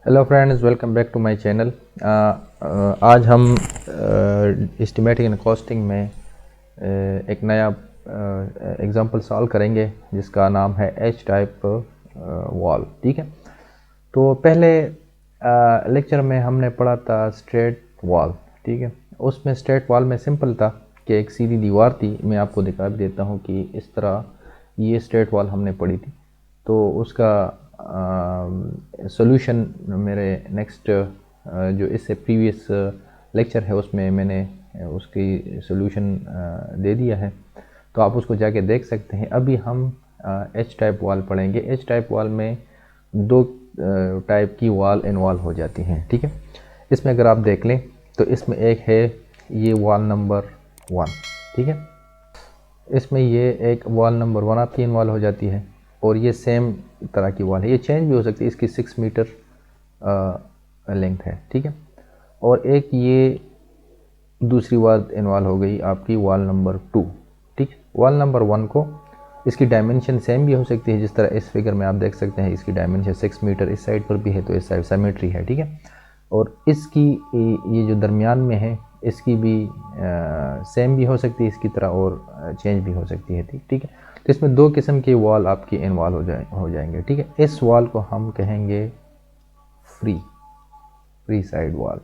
Hello friends, welcome back to my channel. आज हम estimating and costing में एक नया एग्जांपल सॉल्व करेंगे जिसका नाम है एच टाइप वॉल। ठीक है, तो पहले लेक्चर में हमने पढ़ा था स्ट्रेट वॉल। ठीक है, उसमें स्ट्रेट वॉल में सिंपल था कि एक सीधी दीवार थी। मैं आपको दिखा भी देता हूँ कि इस तरह ये स्ट्रेट वॉल हमने पढ़ी थी। तो उसका सॉल्यूशन मेरे नेक्स्ट जो इससे प्रीवियस लेक्चर है उसमें मैंने उसकी सॉल्यूशन दे दिया है, तो आप उसको जाके देख सकते हैं। अभी हम एच टाइप वॉल पढ़ेंगे। एच टाइप वॉल में दो टाइप की वॉल इन्वॉल्व हो जाती हैं। ठीक है, इसमें अगर आप देख लें तो इसमें एक है ये वॉल नंबर 1। ठीक है, इसमें ये एक वॉल नंबर 1 आपकी इन्वॉल्व हो जाती है और ये सेम तरह की वॉल है। ये चेंज भी हो सकती है, इसकी 6 मीटर लेंथ है। ठीक है, और एक ये दूसरी वॉल इन्वॉल्व हो गई आपकी वॉल नंबर 2। ठीक है, वॉल नंबर 1 को इसकी डायमेंशन सेम भी हो सकती है, जिस तरह इस फिगर में आप देख सकते हैं। इसकी डायमेंशन 6 मीटर इस साइड पर भी है, तो इस साइड सिमेट्री है। ठीक है, और इसकी ये जो दरमियान में है इसकी भी सेम भी हो सकती है इसकी तरह और चेंज भी हो सकती है। ठीक है, तो इसमें दो किस्म की वॉल आपकी इन्वॉल्व हो जाएंगे। ठीक है, इस वॉल को हम कहेंगे free side wall,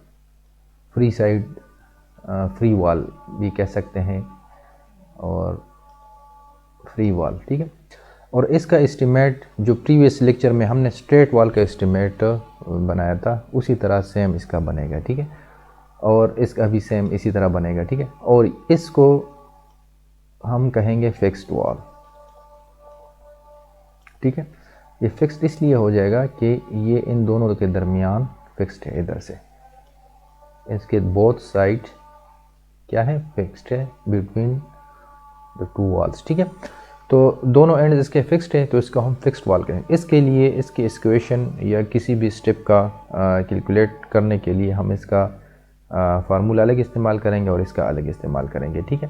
free side free wall भी कह सकते हैं, और फ्री वॉल। ठीक है, और इसका एस्टिमेट जो प्रीवियस लेक्चर में हमने स्ट्रेट वॉल का एस्टिमेट बनाया था उसी तरह सेम इसका बनेगा। ठीक है, और इसका भी सेम इसी तरह बनेगा। ठीक है, और इसको हम कहेंगे फिक्स्ड वॉल। ठीक है, ये फिक्स्ड इसलिए हो जाएगा कि ये इन दोनों के दरमियान फिक्स्ड है। इधर से इसके बोथ साइड क्या है, फिक्स्ड है बिटवीन द टू वॉल्स। ठीक है, तो दोनों एंड इसके फिक्स्ड है, तो इसको हम फिक्स्ड वॉल कहेंगे। इसके लिए इसकी इक्वेशन या किसी भी स्टेप का कैलकुलेट करने के लिए हम इसका फार्मूला अलग इस्तेमाल करेंगे और इसका अलग इस्तेमाल करेंगे। ठीक है,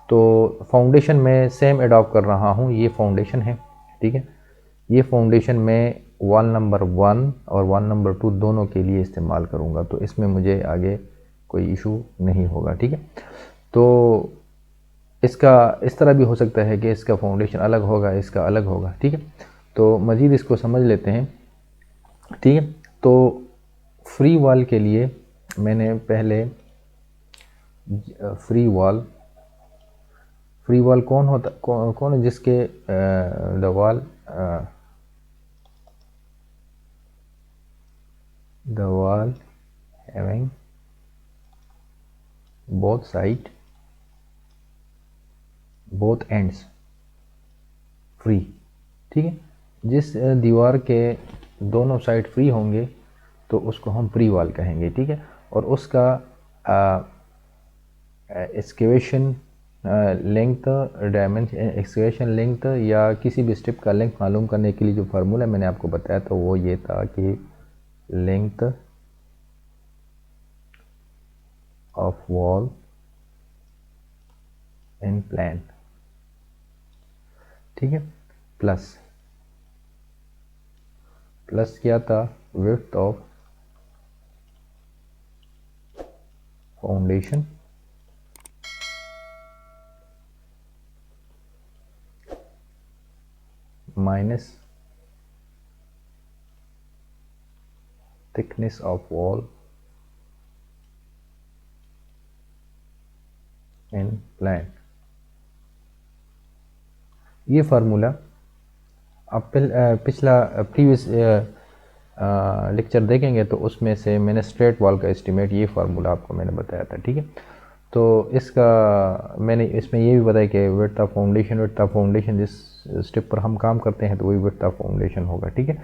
तो फाउंडेशन में सेम एडॉप्ट कर रहा हूँ। ये फाउंडेशन है। ठीक है, ये फाउंडेशन में वॉल नंबर 1 और वॉल नंबर 2 दोनों के लिए इस्तेमाल करूँगा, तो इसमें मुझे आगे कोई इशू नहीं होगा। ठीक है, तो इसका इस तरह भी हो सकता है कि इसका फाउंडेशन अलग होगा, इसका अलग होगा। ठीक है, तो मज़ीद इसको समझ लेते हैं। ठीक है, तो फ्री वॉल के लिए मैंने पहले फ्री वॉल कौन होता, कौन है जिसके the wall having both side both ends free. ठीक है, जिस दीवार के दोनों साइड फ्री होंगे तो उसको हम फ्री वॉल कहेंगे। ठीक है, और उसका excavation length dimension, excavation length या किसी भी स्टेप का लेंथ मालूम करने के लिए जो फार्मूला मैंने आपको बताया था वो ये था कि length of wall in plan. ठीक है, प्लस क्या था, width of foundation minus thickness of wall in plan. ये फार्मूला आप पिछला प्रीवियस लेक्चर देखेंगे तो उसमें से मैंने स्ट्रेट वॉल का एस्टिमेट ये फार्मूला आपको मैंने बताया था। ठीक है, तो इसका मैंने इसमें ये भी बताया कि विड्थ ऑफ फाउंडेशन जिस स्टेप पर हम काम करते हैं तो वही विड्थ ऑफ फाउंडेशन होगा। ठीक है,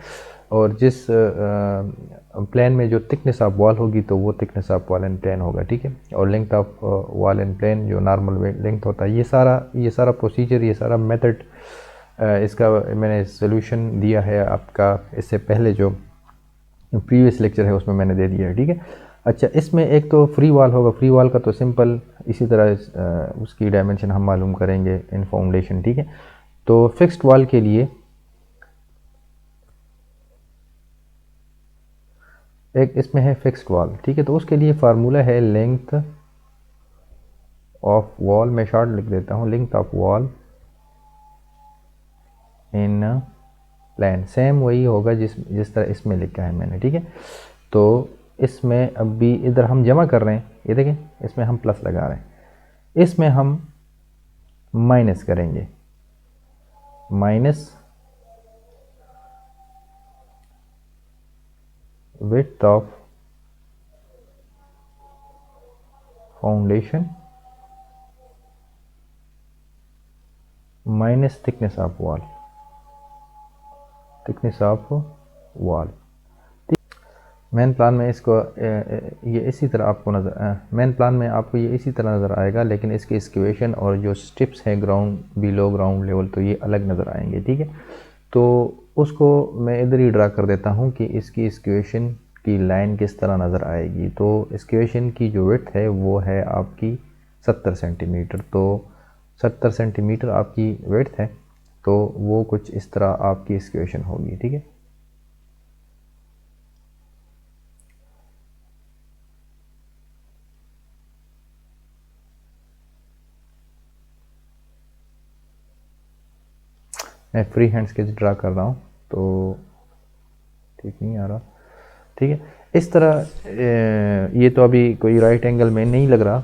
और जिस प्लान में जो थिकनेस ऑफ वॉल होगी तो वो thickness of wall in plan होगा। ठीक है, और length of wall in plan जो नॉर्मल लेंथ होता है। ये सारा प्रोसीजर, ये सारा मेथड इसका मैंने सोल्यूशन दिया है आपका इससे पहले जो प्रीवियस लेक्चर है उसमें मैंने दे दिया है। ठीक है, अच्छा, इसमें एक तो फ्री वॉल होगा। फ्री वॉल का तो सिंपल इसी तरह उसकी डायमेंशन हम मालूम करेंगे इन फाउंडेशन। ठीक है, तो फिक्स्ड वॉल के लिए एक इसमें है फिक्स्ड वॉल, ठीक है। तो उसके लिए फार्मूला है लेंथ ऑफ वॉल, मैं शॉर्ट लिख देता हूँ, length of wall in plan, same वही होगा जिस तरह इसमें लिखा है मैंने, ठीक है। तो इसमें अभी इधर हम जमा कर रहे हैं, ये देखें, इसमें हम प्लस लगा रहे हैं, इसमें हम माइनस करेंगे, minus width of foundation minus thickness of wall, thickness of wall. Main plan में इसको ये इसी तरह आपको नज़र, मेन प्लान में आपको ये इसी तरह नज़र आएगा, लेकिन इसकी स्क्वेशन और जो स्ट्रिप्स हैं ग्राउंड बिलो ग्राउंड लेवल, तो ये अलग नज़र आएंगे, ठीक है। तो उसको मैं इधर ही ड्रा कर देता हूँ कि इसकी स्क्वेशन की लाइन किस तरह नज़र आएगी। तो स्क्वेशन की जो विड्थ है वो है आपकी 70 सेंटीमीटर, तो 70 सेंटीमीटर आपकी विड्थ है, तो वो कुछ इस तरह आपकी स्क्वेशन होगी, ठीक है। मैं फ्री हैंड स्केच ड्रा कर रहा हूँ तो ठीक नहीं आ रहा, ठीक है। इस तरह ये तो अभी कोई राइट एंगल में नहीं लग रहा,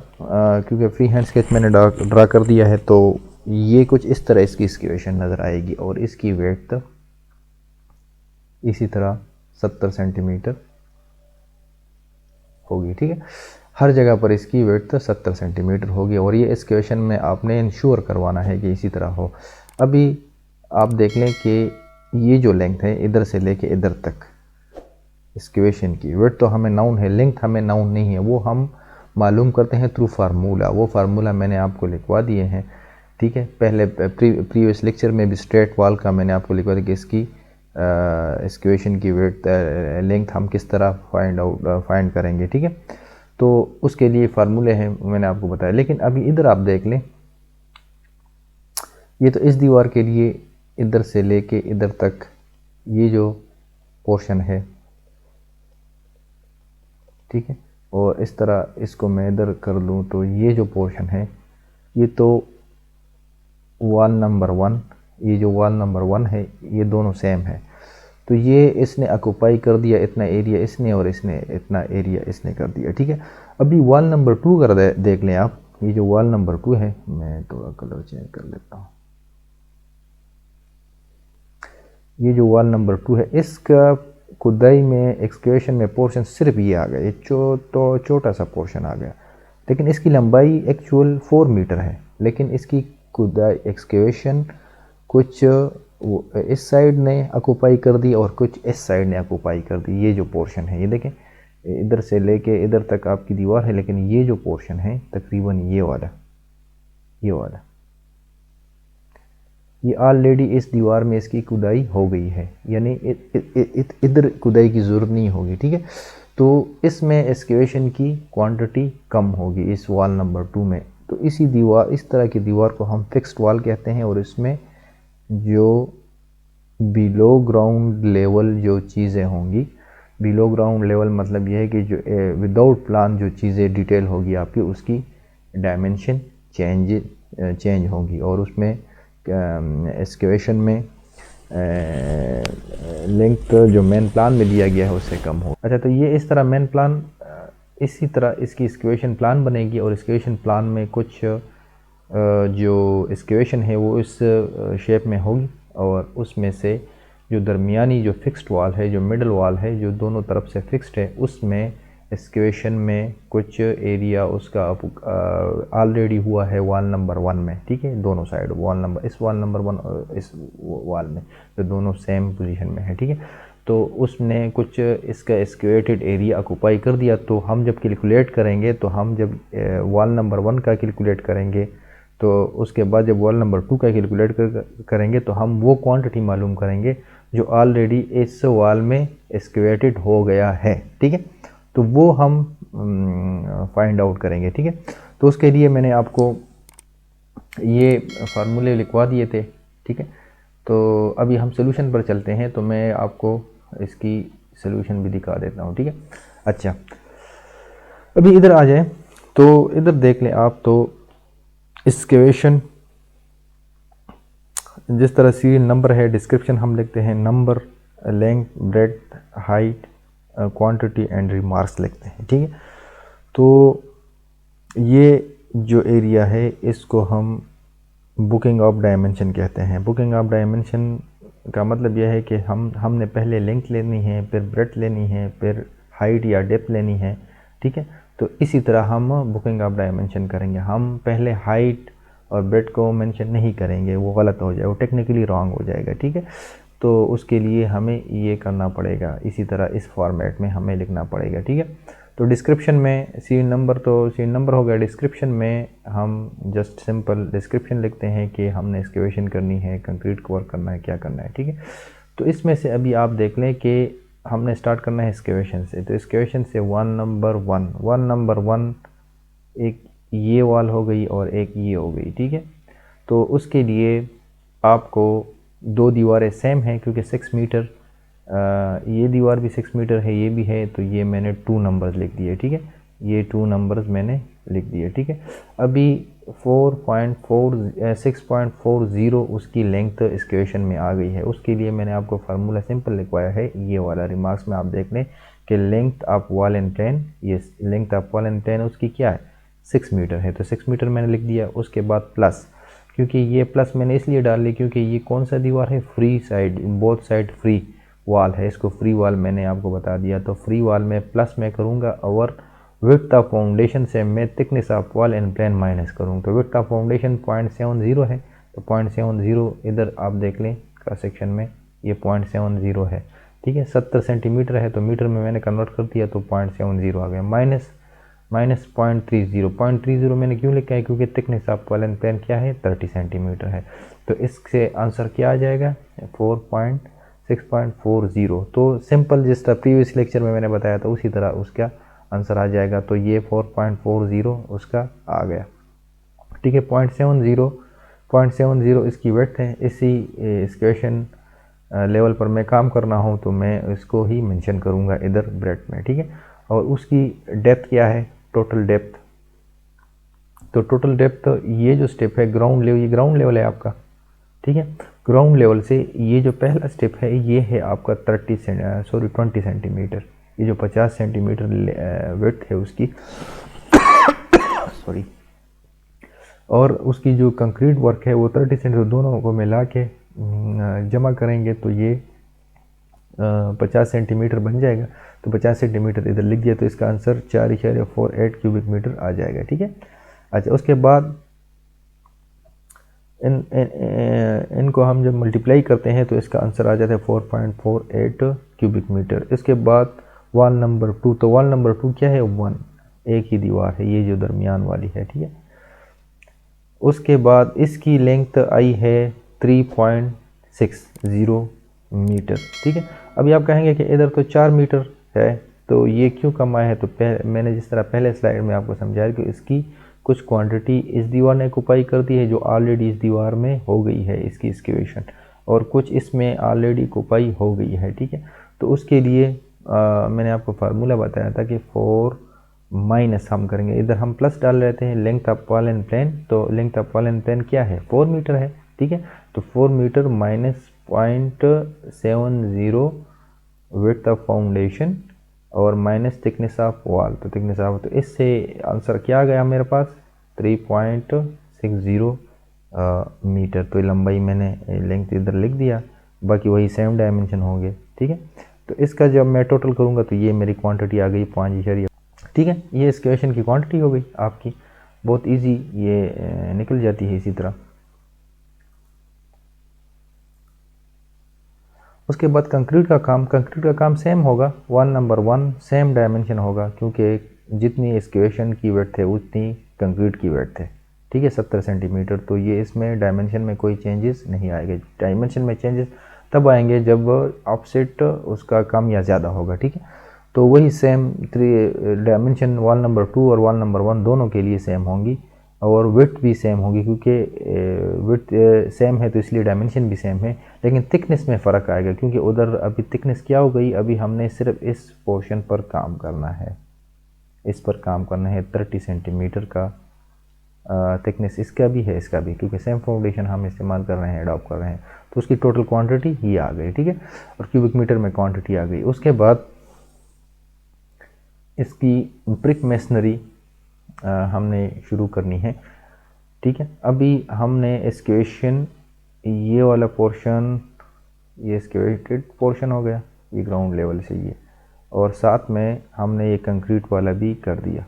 क्योंकि फ्री हैंड स्केच मैंने ड्रा कर दिया है। तो ये कुछ इस तरह इसकी स्क्वेशन नज़र आएगी और इसकी विड्थ इसी तरह 70 सेंटीमीटर होगी, ठीक है। हर जगह पर इसकी विड्थ 70 सेंटीमीटर होगी और ये स्क्वेशन में आपने इंश्योर करवाना है कि इसी तरह हो। अभी आप देख लें कि ये जो लेंथ है इधर से लेके इधर तक स्क्वेशन की, विड्थ तो हमें नाउन है, लेंथ हमें नाउन नहीं है, वो हम मालूम करते हैं थ्रू फार्मूला। वो फार्मूला मैंने आपको लिखवा दिए हैं, ठीक है। पहले प्रीवियस लेक्चर में भी स्ट्रेट वॉल का मैंने आपको लिखवा दिया कि इसकी स्क्वेशन की विड्थ लेंथ हम किस तरह फाइंड करेंगे, ठीक है। तो उसके लिए फार्मूले हैं, मैंने आपको बताया। लेकिन अभी इधर आप देख लें, ये तो इस दीवार के लिए इधर से लेके इधर तक ये जो पोर्शन है, ठीक है, और इस तरह इसको मैं इधर कर लूँ तो ये जो पोर्शन है, ये तो वॉल नंबर 1, ये जो वॉल नंबर 1 है, ये दोनों सेम है। तो ये इसने ऑक्यूपाई कर दिया इतना एरिया इसने, और इसने इतना एरिया इसने कर दिया, ठीक है। अभी वॉल नंबर 2 कर देख लें आप, ये जो वॉल नंबर 2 है, मैं थोड़ा कलर चेंज कर लेता हूँ। ये जो वॉल नंबर 2 है, इसका खुदाई में एक्सकेवेशन में पोर्शन सिर्फ ये आ गया, ये तो छोटा सा पोर्शन आ गया, लेकिन इसकी लंबाई एक्चुअल 4 मीटर है, लेकिन इसकी खुदाई एक्सकेवेशन कुछ इस साइड ने ऑक्यूपाई कर दी और कुछ इस साइड ने ऑक्यूपाई कर दी। ये जो पोर्शन है, ये देखें, इधर से लेके इधर तक आपकी दीवार है, लेकिन ये जो पोर्शन है तकरीबन ये वाला ये ऑलरेडी इस दीवार में इसकी खुदाई हो गई है, यानी इधर खुदाई की ज़रूरत नहीं होगी, ठीक है। तो इसमें एक्सकेवेशन की क्वांटिटी कम होगी इस वॉल नंबर 2 में। तो इस तरह की दीवार को हम फिक्स्ड वॉल कहते हैं, और इसमें जो बिलो ग्राउंड लेवल जो चीज़ें होंगी, बिलो ग्राउंड लेवल मतलब यह है कि जो विदाउट प्लान जो चीज़ें डिटेल होगी आपकी, उसकी डायमेंशन चेंज होगी, और उसमें एक्सकेवेशन में लेंथ जो मेन प्लान में दिया गया है उससे कम हो। अच्छा, तो ये इस तरह मेन प्लान, इसी तरह इसकी एक्सकेवेशन प्लान बनेगी, और एक्सकेवेशन प्लान में कुछ जो एक्सकेवेशन है वो इस शेप में होगी, और उसमें से जो दरमियानी जो फिक्स्ड वॉल है, जो मिडल वॉल है, जो दोनों तरफ से फिक्स्ड है, उसमें एक्सकेवेशन में कुछ एरिया उसका ऑलरेडी हुआ है वॉल नंबर 1 में, ठीक है। दोनों साइड इस वॉल नंबर 1 और इस वॉल में, जो दोनों सेम पोजीशन में है, ठीक है। तो उसने कुछ इसका एक्सकेवेटेड एरिया ऑक्यूपाई कर दिया। तो हम जब कैलकुलेट करेंगे, तो हम जब वॉल नंबर 1 का कैलकुलेट करेंगे, तो उसके बाद जब वॉल नंबर 2 का कैलकुलेट करेंगे, तो हम वो क्वांटिटी मालूम करेंगे जो ऑलरेडी इस वॉल में एक्सकेवेटेड हो गया है, ठीक है। तो वो हम फाइंड आउट करेंगे, ठीक है। तो उसके लिए मैंने आपको ये फार्मूले लिखवा दिए थे, ठीक है। तो अभी हम सोल्यूशन पर चलते हैं। तो मैं आपको इसकी सोल्यूशन भी दिखा देता हूँ, ठीक है। अच्छा, अभी इधर आ जाए तो इधर देख लें आप, तो एक्सकेवेशन जिस तरह सीरियल नंबर है, डिस्क्रिप्शन हम लिखते हैं number, length, breadth, height, quantity and remarks लिखते हैं, ठीक है। तो ये जो एरिया है इसको हम बुकिंग ऑफ डायमेंशन कहते हैं। बुकिंग ऑफ डायमेंशन का मतलब यह है कि हमने पहले लेंथ लेनी है, फिर ब्रेड्थ लेनी है, फिर हाइट या डेप्थ लेनी है, ठीक है। तो इसी तरह हम बुकिंग ऑफ डायमेंशन करेंगे। हम पहले हाइट और ब्रेड्थ को मेंशन नहीं करेंगे, वो गलत हो जाएगा, वो टेक्निकली रॉन्ग हो जाएगा, ठीक है। तो उसके लिए हमें ये करना पड़ेगा, इसी तरह इस फॉर्मेट में हमें लिखना पड़ेगा, ठीक है। तो डिस्क्रिप्शन में सीरियल नंबर, तो सीरियल नंबर हो गया। डिस्क्रिप्शन में हम जस्ट सिंपल डिस्क्रिप्शन लिखते हैं कि हमने एक्सकेवेशन करनी है, कंक्रीट कवर करना है, क्या करना है, ठीक है। तो इसमें से अभी आप देख लें कि हमने स्टार्ट करना है एक्सकेवेशन से। तो एक्सकेवेशन से 1 नंबर 1 एक ये वाल हो गई और एक ये हो गई, ठीक है। तो उसके लिए आपको 2 दीवारें सेम हैं क्योंकि 6 मीटर, ये दीवार भी 6 मीटर है, ये भी है, तो ये मैंने 2 नंबर्स लिख दिए, ठीक है। ये 2 नंबर्स मैंने लिख दिए, ठीक है। अभी 6.40 उसकी लेंथ एक्सकेवेशन में आ गई है। उसके लिए मैंने आपको फार्मूला सिंपल लिखवाया है, ये वाला। रिमार्क्स में आप देख लें कि length of wall and plane, ये length of wall and plane उसकी क्या है, 6 मीटर है, तो 6 मीटर मैंने लिख दिया। उसके बाद प्लस, क्योंकि ये प्लस मैंने इसलिए डाल ली क्योंकि ये कौन सा दीवार है, free side, both side free wall है, इसको फ्री वॉल मैंने आपको बता दिया। तो फ्री वॉल में प्लस मैं करूँगा और विड्थ ऑफ फाउंडेशन से मैं thickness of wall and plane minus करूँगा। तो विड्थ ऑफ फाउंडेशन 0.70 है, तो 0.70 इधर आप देख लें का सेक्शन में ये 0.70 है, ठीक है। 70 सेंटीमीटर है तो मीटर में मैंने कन्वर्ट कर दिया तो 0.70 आ गया। माइनस 0.30 मैंने क्यों लिखा है, क्योंकि thickness of wall and plane क्या है, 30 सेंटीमीटर है। तो इससे आंसर क्या आ जाएगा, 6.40। तो सिंपल जिस तरह प्रीवियस लेक्चर में मैंने बताया था उसी तरह उसका आंसर आ जाएगा। तो ये 4.40 उसका आ गया, ठीक है। 0.70 इसकी विड्थ है। इसी एक्सकेवेशन लेवल पर मैं काम करना हूँ तो मैं इसको ही मेंशन करूँगा इधर ब्रेड्थ में, ठीक है। और उसकी डेप्थ क्या है, टोटल डेप्थ। तो टोटल डेप्थ, ये जो स्टेप है ग्राउंड लेवल, ये ग्राउंड लेवल है आपका, ठीक है। ग्राउंड लेवल से ये जो पहला स्टेप है ये है आपका 20 सेंटीमीटर। ये जो 50 सेंटीमीटर विड्थ है उसकी सॉरी, और उसकी जो कंक्रीट वर्क है वो 30 सेंटीमीटर, दोनों को मिला के जमा करेंगे तो ये 50 सेंटीमीटर बन जाएगा। तो 50 सेंटीमीटर इधर लिख दिया, तो इसका आंसर 4.48 क्यूबिक मीटर आ जाएगा, ठीक है। अच्छा, उसके बाद इनको हम जब मल्टीप्लाई करते हैं तो इसका आंसर आ जाता है 4.48 क्यूबिक मीटर। इसके बाद वॉल नंबर 2, तो वॉल नंबर 2 क्या है, 1, एक ही दीवार है, ये जो दरमियान वाली है, ठीक है। उसके बाद इसकी लेंथ आई है 3.60 मीटर, ठीक है। अभी आप कहेंगे कि इधर तो 4 मीटर है तो ये क्यों कम आया है, तो मैंने जिस तरह पहले स्लाइड में आपको समझाया कि इसकी कुछ क्वांटिटी इस दीवार ने ऑक्युपाई कर दी है जो ऑलरेडी इस दीवार में हो गई है इसकी एक्सकेवेशन, और कुछ इसमें ऑलरेडी ऑक्युपाई हो गई है, ठीक है। तो उसके लिए मैंने आपको फार्मूला बताया था कि 4 माइनस हम करेंगे, इधर हम प्लस डाल लेते हैं length of wall and plane. तो length of wall and plane क्या है, 4 मीटर है, ठीक है। तो 4 metre minus 0.70 width of foundation और माइनस थिकनेस ऑफ वॉल, तो थिकनेस ऑफ, तो इससे आंसर क्या आ गया मेरे पास, 3.60 मीटर। तो लंबाई मैंने लेंथ इधर लिख दिया, बाकी वही सेम डायमेंशन होंगे, ठीक है। तो इसका जब मैं टोटल करूँगा तो ये मेरी क्वांटिटी आ गई 5, ठीक है। ये एक्सकेवेशन की क्वांटिटी हो गई आपकी, बहुत इजी ये निकल जाती है इसी तरह। उसके बाद कंक्रीट का काम सेम होगा, वॉल नंबर 1 सेम डायमेंशन होगा क्योंकि जितनी एक्सकेवेशन की विड्थ है उतनी कंक्रीट की विड्थ है, ठीक है, 70 सेंटीमीटर। तो ये इसमें डायमेंशन में कोई चेंजेस नहीं आएंगे। डायमेंशन में चेंजेस तब आएंगे जब ऑफसेट उसका कम या ज़्यादा होगा, ठीक है। तो वही सेम 3 डायमेंशन वॉल नंबर 2 और वॉल नंबर 1 दोनों के लिए सेम होंगी। और विड्थ भी सेम होगी, क्योंकि विड्थ सेम है तो इसलिए डायमेंशन भी सेम है, लेकिन थिकनेस में फ़र्क आएगा, क्योंकि उधर अभी थिकनेस क्या हो गई, अभी हमने सिर्फ इस पोर्शन पर काम करना है, इस पर काम करना है। 30 सेंटीमीटर का थिकनेस इसका भी है, इसका भी, क्योंकि सेम फाउंडेशन हम इस्तेमाल कर रहे हैं, अडॉप्ट कर रहे हैं, तो उसकी टोटल क्वांटिटी ये आ गई, ठीक है, और क्यूबिक मीटर में क्वांटिटी आ गई। उसके बाद इसकी ब्रिक मेसनरी हमने शुरू करनी है, ठीक है। अभी हमने एक्सकेवेशन, ये वाला पोर्शन, ये एक्सकेवेटेड पोर्शन हो गया, ये ग्राउंड लेवल से ये, और साथ में हमने ये कंक्रीट वाला भी कर दिया,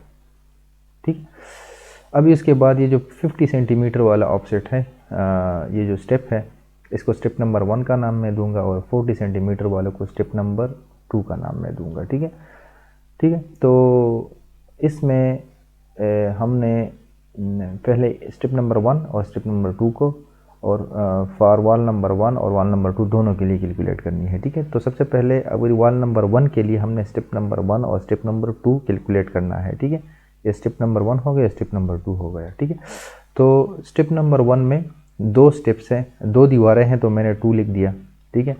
ठीक। अभी इसके बाद ये जो 50 सेंटीमीटर वाला ऑफसेट है, ये जो स्टेप है, इसको स्टेप नंबर 1 का नाम मैं दूंगा, और 40 सेंटीमीटर वाले को स्टेप नंबर 2 का नाम मैं दूंगा, ठीक है, ठीक है। तो इसमें हमने पहले स्टेप नंबर 1 और स्टेप नंबर 2 को, और फॉर वाल नंबर 1 और वाल नंबर 2 दोनों के लिए कैलकुलेट करनी है, ठीक है। तो सबसे पहले अगर वाल नंबर 1 के लिए हमने स्टेप नंबर 1 और स्टेप नंबर 2 कैलकुलेट करना है, ठीक है। ये स्टेप नंबर 1 हो गया, स्टेप नंबर 2 हो गया, ठीक है। तो स्टेप नंबर 1 में 2 स्टेप्स हैं, 2 दीवारें हैं, तो मैंने 2 लिख दिया, ठीक है।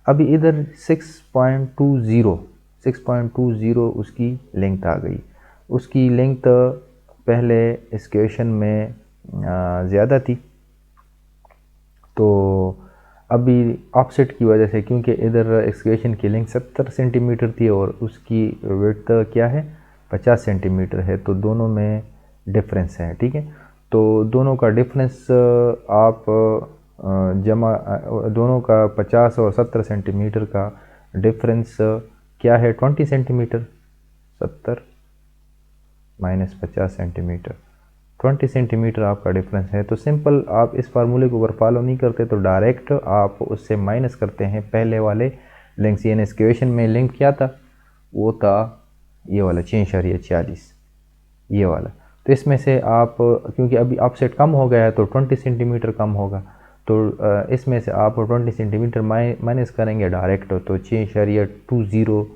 अभी इधर 6.20 उसकी लेंथ आ गई। उसकी लेंथ पहले एक्सकेवेशन में ज़्यादा थी, तो अभी ऑफसेट की वजह से, क्योंकि इधर एक्सकेवेशन की लेंथ 70 सेंटीमीटर थी और उसकी विड्थ क्या है 50 सेंटीमीटर है, तो दोनों में डिफरेंस है, ठीक है। तो दोनों का डिफरेंस आप जमा, दोनों का 50 और 70 सेंटीमीटर का डिफरेंस क्या है 20 सेंटीमीटर, 70 माइनस 50 सेंटीमीटर, 20 सेंटीमीटर आपका डिफरेंस है। तो सिंपल आप इस फार्मूले को अगर फॉलो नहीं करते तो डायरेक्ट आप उससे माइनस करते हैं पहले वाले लिंक से, यानी एक्सकेवेशन में लिंक क्या था, वो था ये वाला 6.46, ये वाला। तो इसमें से आप, क्योंकि अभी ऑफसेट कम हो गया है तो 20 सेंटीमीटर कम होगा, तो इसमें से आप 20 सेंटीमीटर माइनस करेंगे डायरेक्ट, तो 6.20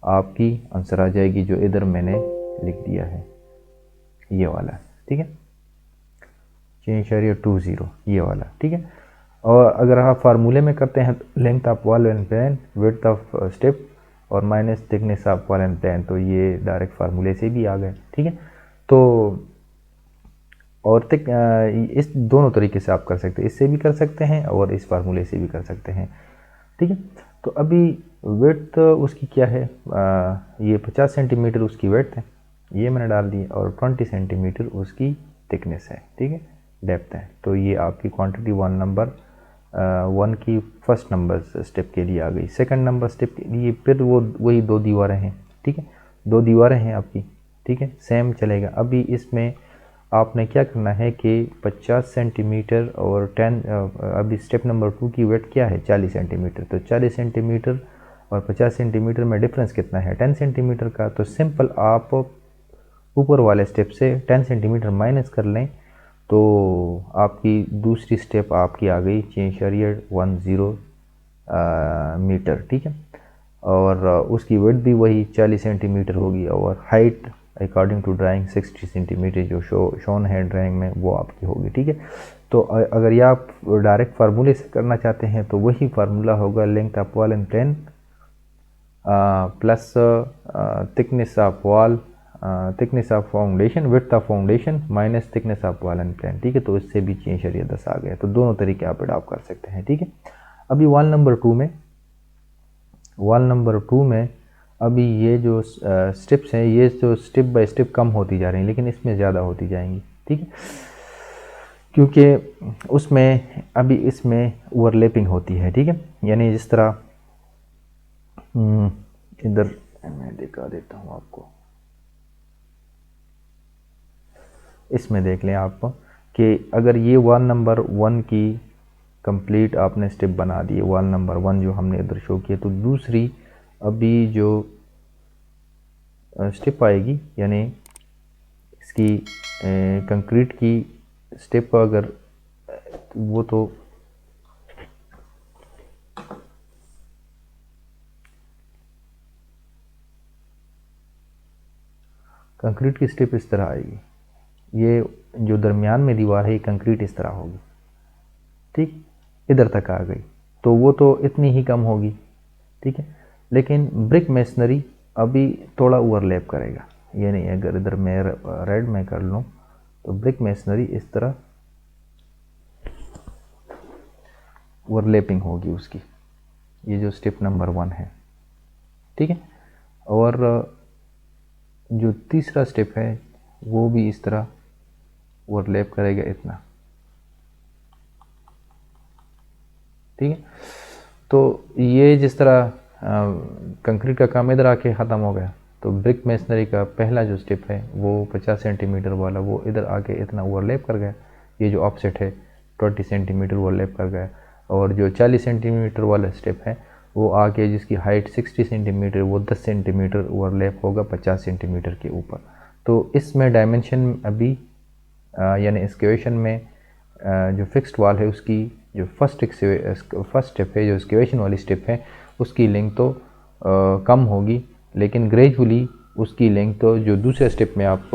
आपकी आंसर आ जाएगी, जो इधर मैंने लिख दिया है, ये वाला, ठीक है, 6.20 ये वाला, ठीक है। और अगर आप फार्मूले में करते हैं length of wall and plane, width of step और minus thickness of wall and plane, तो ये डायरेक्ट फार्मूले से भी आ गए, ठीक है। तो और इस दोनों तरीके से आप कर सकते हैं, इससे भी कर सकते हैं और इस फार्मूले से भी कर सकते हैं, ठीक है। तो अभी विड्थ उसकी क्या है, ये 50 सेंटीमीटर उसकी विड्थ है, ये मैंने डाल दी, और 20 सेंटीमीटर उसकी थिकनेस है, ठीक है, डेप्थ है। तो ये आपकी क्वांटिटी 1 की फर्स्ट नंबर स्टेप के लिए आ गई। सेकंड नंबर स्टेप के लिए फिर वही 2 दीवारें हैं, ठीक है, 2 दीवारें हैं आपकी, ठीक है, सेम चलेगा। अभी इसमें आपने क्या करना है कि 50 सेंटीमीटर और 10, अभी स्टेप नंबर 2 की वेट क्या है 40 सेंटीमीटर, तो 40 सेंटीमीटर और 50 सेंटीमीटर में डिफरेंस कितना है 10 सेंटीमीटर का। तो सिंपल आप ऊपर वाले स्टेप से 10 सेंटीमीटर माइनस कर लें, तो आपकी दूसरी स्टेप आपकी आ गई 6.10 मीटर, ठीक है, और उसकी वेट भी वही 40 सेंटीमीटर होगी, और height according to drawing 60 centimetre जो शोन है ड्राइंग में वो आपकी होगी, ठीक है। तो अगर ये आप डायरेक्ट फार्मूले से करना चाहते हैं तो वही फार्मूला होगा length of wall and plane plus thickness of wall, thickness of foundation, width of foundation minus thickness of wall and plane, ठीक है। तो इससे भी 6.10 आ गया। तो दोनों तरीके आप अडॉप्ट कर सकते हैं, ठीक है। अभी वॉल नंबर 2 में अभी ये जो स्टेप्स हैं, ये जो स्टेप बाय स्टेप कम होती जा रही हैं, लेकिन इसमें ज़्यादा होती जाएंगी, ठीक है, क्योंकि उसमें अभी इसमें ओवरलैपिंग होती है, ठीक है। यानी जिस तरह इधर मैं दिखा देता हूँ आपको, इसमें देख लें आप कि अगर ये वॉल नंबर 1 की कंप्लीट आपने स्टेप बना दिए, वॉल नंबर 1 जो हमने इधर शो किया, तो दूसरी अभी जो स्टेप आएगी, यानी इसकी कंक्रीट की स्टेप, अगर वो तो कंक्रीट की स्टेप इस तरह आएगी, ये जो दरमियान में दीवार है ये कंक्रीट इस तरह होगी, ठीक, इधर तक आ गई, तो वो तो इतनी ही कम होगी, ठीक है। लेकिन ब्रिक मेसनरी अभी थोड़ा ओवरलैप करेगा, यानी अगर इधर मैं रेड में कर लूँ तो ब्रिक मेसनरी इस तरह ओवरलैपिंग होगी उसकी, ये जो स्टेप नंबर 1 है, ठीक है। और जो तीसरा स्टेप है वो भी इस तरह ओवरलैप करेगा इतना, ठीक है। तो ये जिस तरह कंक्रीट का काम इधर आके ख़त्म हो गया, तो ब्रिक मेसनरी का पहला जो स्टेप है वो 50 सेंटीमीटर वाला वो इधर आके इतना ओवरलैप कर गया, ये जो ऑफसेट है 20 सेंटीमीटर ओवरलैप कर गया। और जो 40 सेंटीमीटर वाला स्टेप है वो आके जिसकी हाइट 60 सेंटीमीटर वो 10 सेंटीमीटर ओवरलैप होगा 50 सेंटीमीटर के ऊपर। तो इसमें डायमेंशन अभी यानी एक्सकेवेशन में जो फिक्स्ड वॉल है उसकी जो फर्स्ट स्टेप है, जो एक्सकेवेशन वाली स्टेप है, उसकी लेंथ तो कम होगी, लेकिन ग्रेजुअली उसकी लेंथ तो जो दूसरे स्टेप में आप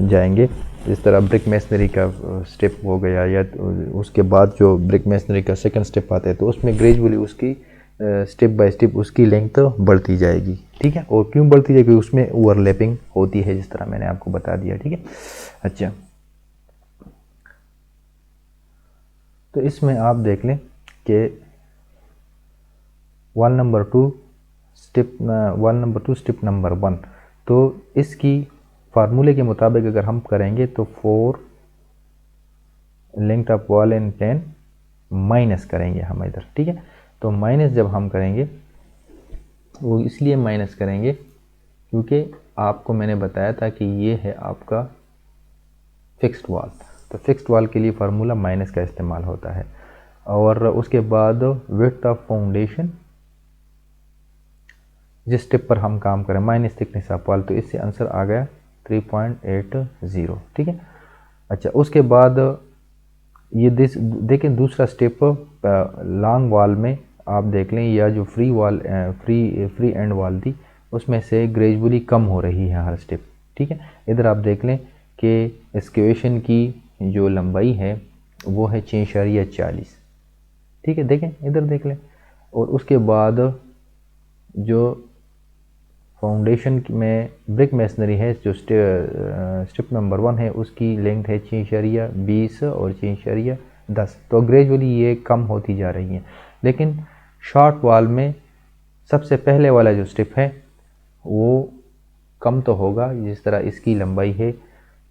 जाएंगे, जिस तरह ब्रिक मेसनरी का स्टेप हो गया या उसके बाद जो ब्रिक मेसनरी का सेकंड स्टेप आता है, तो उसमें ग्रेजुअली उसकी स्टेप बाय स्टेप उसकी लेंथ तो बढ़ती जाएगी, ठीक है। और क्यों बढ़ती जाएगी, उसमें ओवरलैपिंग होती है, जिस तरह मैंने आपको बता दिया, ठीक है। अच्छा, तो इसमें आप देख लें कि 1 नंबर 2 स्टेप नंबर 1, तो इसकी फार्मूले के मुताबिक अगर हम करेंगे तो 4 length of wall in plane minus करेंगे हम इधर, ठीक है। तो माइनस जब हम करेंगे वो इसलिए माइनस करेंगे क्योंकि आपको मैंने बताया था कि ये है आपका फिक्स्ड वॉल, तो फिक्स्ड वॉल के लिए फार्मूला माइनस का इस्तेमाल होता है। और उसके बाद विड्थ ऑफ फाउंडेशन, जिस स्टेप पर हम काम करें माइनस थिकनेस ऑफ वॉल, तो इससे आंसर आ गया 3.80, ठीक है। अच्छा, उसके बाद ये देखें दूसरा स्टेप लॉन्ग वॉल में आप देख लें, या जो फ्री एंड वॉल थी उसमें से ग्रेजुअली कम हो रही है हर स्टेप, ठीक है। इधर आप देख लें कि एक्सकेवेशन की जो लंबाई है वो है 6.40, ठीक है, देखें इधर देख लें। और उसके बाद जो फाउंडेशन में ब्रिक मेसनरी है, जो स्टेप नंबर 1 है, उसकी लेंथ है 6.20 और 6.10, तो ग्रेजुअली ये कम होती जा रही है। लेकिन शॉर्ट वॉल में सबसे पहले वाला जो स्टेप है वो कम तो होगा, जिस तरह इसकी लंबाई है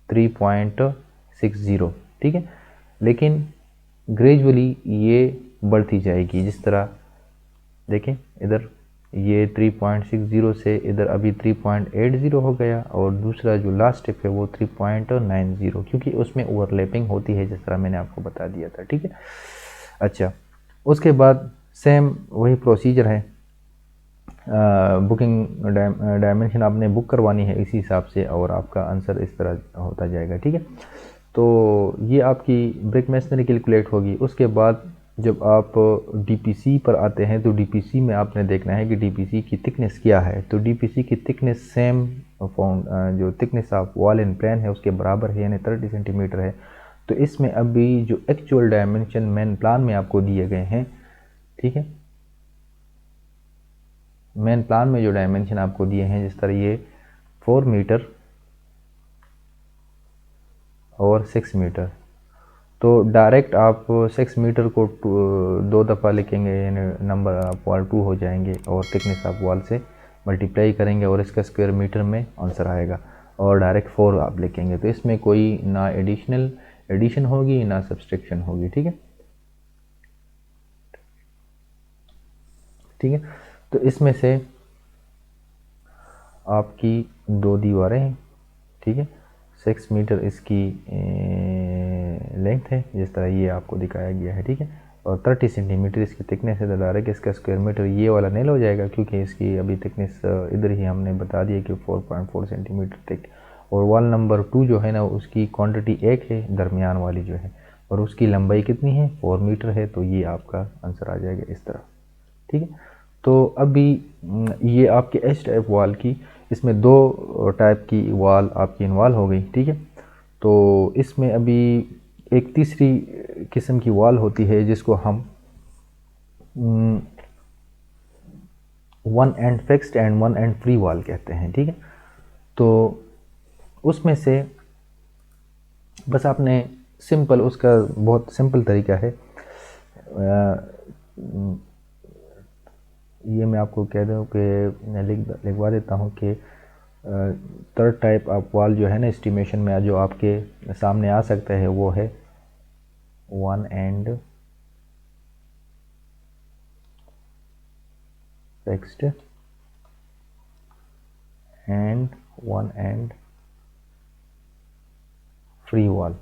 3.60, ठीक है, लेकिन ग्रेजुअली ये बढ़ती जाएगी, जिस तरह देखें इधर ये 3.60 से इधर अभी 3.80 हो गया, और दूसरा जो लास्ट स्टेप है वो 3.90, क्योंकि उसमें ओवरलैपिंग होती है, जिस तरह मैंने आपको बता दिया था, ठीक है। अच्छा, उसके बाद सेम वही प्रोसीजर है, बुकिंग डायमेंशन आपने बुक करवानी है इसी हिसाब से, और आपका आंसर इस तरह होता जाएगा, ठीक है। तो ये आपकी ब्रिक मेसनरी कैलकुलेट होगी। उसके बाद जब आप डीपीसी पर आते हैं तो डीपीसी में आपने देखना है कि डीपीसी की थिकनेस क्या है। तो डीपीसी की थिकनेस सेम जो thickness of wall in plane है उसके बराबर है, यानी 30 सेंटीमीटर है। तो इसमें अभी जो एक्चुअल डायमेंशन मेन प्लान में आपको दिए गए हैं, ठीक है, मेन प्लान में जो डायमेंशन आपको दिए हैं, जिस तरह ये 4 मीटर और 6 मीटर, तो डायरेक्ट आप 6 मीटर को 2 दफ़ा लिखेंगे, यानी नंबर ऑफ वॉल 2 हो जाएंगे, और थिकनेस ऑफ वॉल से मल्टीप्लाई करेंगे और इसका स्क्वायर मीटर में आंसर आएगा, और डायरेक्ट 4 आप लिखेंगे। तो इसमें कोई ना एडिशन होगी ना सब्सट्रैक्शन होगी, ठीक है, ठीक है। तो इसमें से आपकी 2 दीवारें हैं, ठीक है, 6 मीटर इसकी लेंथ है, जिस तरह ये आपको दिखाया गया है, ठीक है, और 30 सेंटीमीटर इसकी थिकनेस है। तो डायरेक्ट इसका स्क्वायर मीटर ये वाला नहीं हो जाएगा, क्योंकि इसकी अभी थिकनेस इधर ही हमने बता दिया कि 4.4 सेंटीमीटर थिक। और वॉल नंबर 2 जो है ना, उसकी क्वांटिटी 1 है, दरमियान वाली जो है, और उसकी लंबाई कितनी है, 4 मीटर है। तो ये आपका आंसर आ जाएगा इस तरह, ठीक है। तो अभी ये आपके एच टाइप वॉल की, इसमें 2 टाइप की वॉल आपकी इन्वॉल्व हो गई, ठीक है। तो इसमें अभी एक तीसरी किस्म की वॉल होती है जिसको हम one and fixed and one and free wall कहते हैं, ठीक है। तो उसमें से बस आपने सिंपल, उसका बहुत सिंपल तरीका है। ये मैं आपको कह दूँ कि लिखवा देता हूँ कि थर्ड टाइप ऑफ वॉल जो है ना एस्टिमेशन में जो आपके सामने आ सकता है वो है one and fixed and one and free wall,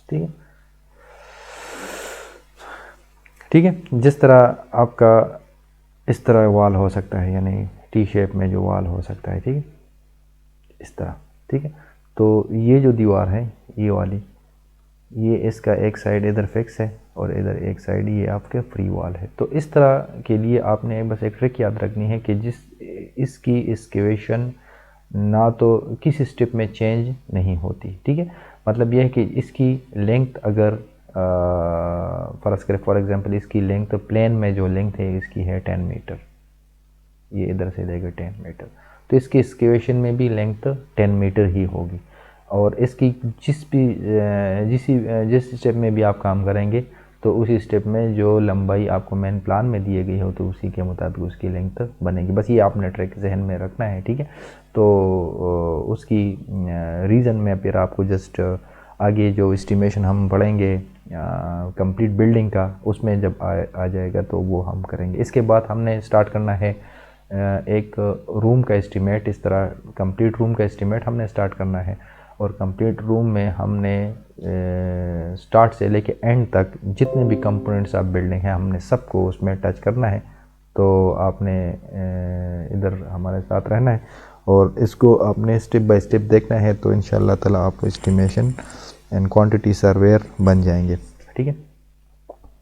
ठीक है। ठीक है, जिस तरह आपका इस तरह वॉल हो सकता है, यानी टी शेप में जो वॉल हो सकता है, ठीक है, इस तरह, ठीक है। तो ये जो दीवार है ये वाली, ये इसका एक साइड इधर फिक्स है और इधर एक साइड ये आपके फ्री वॉल है। तो इस तरह के लिए आपने बस एक ट्रिक याद रखनी है कि इसकी एक्सकेवेशन ना तो किसी स्टेप में चेंज नहीं होती, ठीक है। मतलब यह है कि इसकी लेंथ अगर फ़र्ज़ करें फॉर एग्ज़ाम्पल इसकी लेंथ प्लेन में जो लेंथ है इसकी है 10 मीटर, ये इधर से लेकर 10 मीटर, तो इसकी एक्सकेवेशन में भी लेंथ 10 मीटर ही होगी। और इसकी जिस स्टेप में भी आप काम करेंगे तो उसी स्टेप में जो लंबाई आपको मेन प्लान में दिए गई हो तो उसी के मुताबिक उसकी लेंथ बनेगी। बस ये आपने ट्रिक जहन में रखना है, ठीक है। तो उसकी रीज़न में फिर आपको जस्ट आगे जो एस्टिमेशन हम पढ़ेंगे कंप्लीट बिल्डिंग का, उसमें जब आ जाएगा तो वो हम करेंगे। इसके बाद हमने स्टार्ट करना है एक रूम का एस्टिमेट। इस तरह कंप्लीट रूम का एस्टिमेट हमने स्टार्ट करना है और कंप्लीट रूम में हमने स्टार्ट से लेके एंड तक जितने भी कंपोनेंट्स ऑफ बिल्डिंग हैं हमने सबको उसमें टच करना है। तो आपने इधर हमारे साथ रहना है और इसको आपने स्टेप बाय स्टेप देखना है, तो इंशाअल्लाह ताला आपको एस्टिमेशन एंड क्वांटिटी सर्वेयर बन जाएंगे, ठीक है।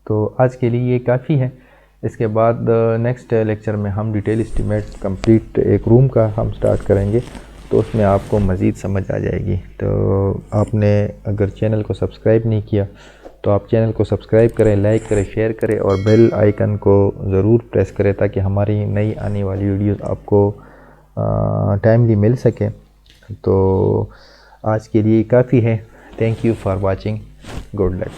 तो आज के लिए ये काफ़ी है। इसके बाद नेक्स्ट लेक्चर में हम डिटेल एस्टिमेट कंप्लीट एक रूम का हम स्टार्ट करेंगे, तो उसमें आपको मज़ीद समझ आ जाएगी। तो आपने अगर चैनल को सब्सक्राइब नहीं किया तो आप चैनल को सब्सक्राइब करें, लाइक करें, शेयर करें और बेल आइकन को ज़रूर प्रेस करें ताकि हमारी नई आने वाली वीडियोस आपको टाइमली मिल सके। तो आज के लिए काफ़ी है। Thank you for watching. Good luck.